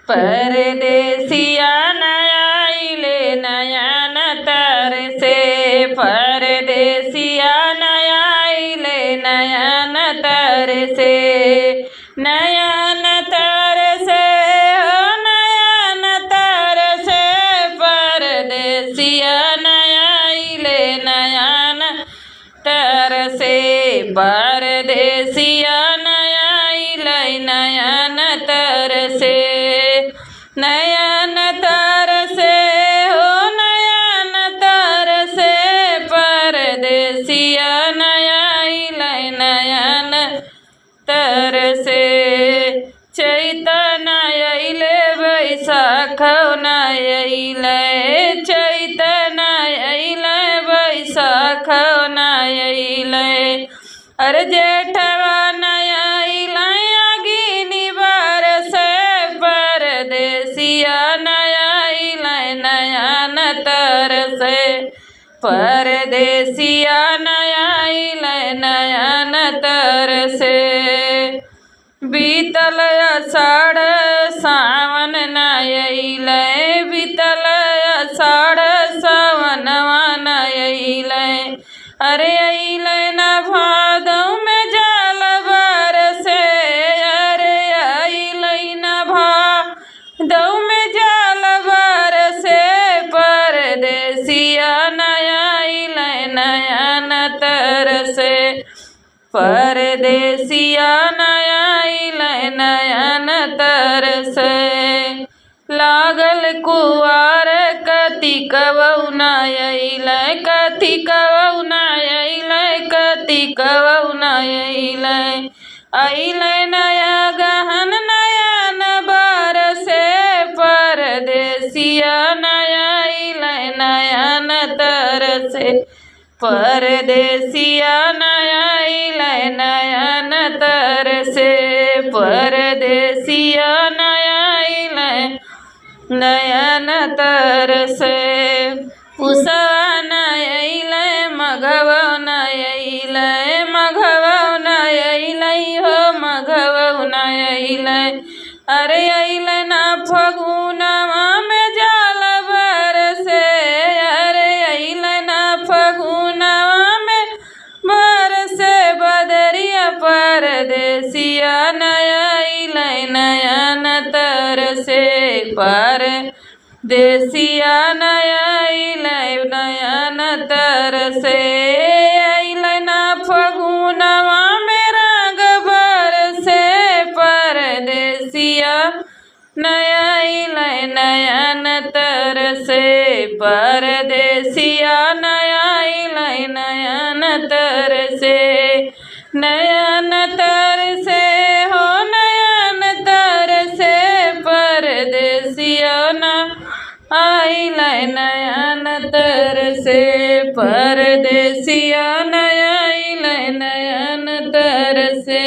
परदेसिया नयाइले नयन तरसे। परदेसिया नयाइले नयन तरसे। नयन तरसे हो नयन तरसे। परदेसिया नयाइले नयन तरसे। परदेसिया नयाइले नयन तरसे। नयन तरसे हो नयन तरसे। परदेसिया नयाइले नयन तरसे। चैत नयाइले बैसाख नयाइले। चैत नयाइले बैसाख नयाइले। अरे जेठवा नयाइले अग्नि बरसे। परदेसिया नयाइले नयन तरसे। परदेसिया नयाइले नयन तरसे। बीतल आषाढ़ सावन नयाइले। बीतल आषाढ़ सावनवा नयाइले। अरे अइले न भादौ में जल बरसे। अरे अइले न भादौ में जल बरसे। परदेसिया नयाइले नयन तरसे। परदेसिया नयाइले नयन तरसे। लागल कुवार कतिक बहू नयाइले। कतिक बहू नयाइले। कतिक बहू नयाइले। अइले नया गहन नयन बरसे। परदेसिया नयाइले नयन तरसे। परदेसिया नयाइले नयन तरसे। परदेसिया नयाइले नयन तरसे। पुसवा नयाइले मघवा नयाइले। मघवा नयाइले हो मघवा नयाइले। अरे अइले न फगुनवा में जल बरसे। अरे अइले न फगुनवा में बरसे बदरिया। परदेसिया नयाइले नयन तरसे। परदेसिया नयाइले नयन तरसे। अइले न फगुनवा में रंग बरसे। परदेसिया नयाइले नयन तरसे। परदेसिया नयाइले नयन तरसे। नयन तरसे हो नयन तरसे। परदेसिया नयाइले नयन तरसे। परदेसिया नयाइले नयन तरसे।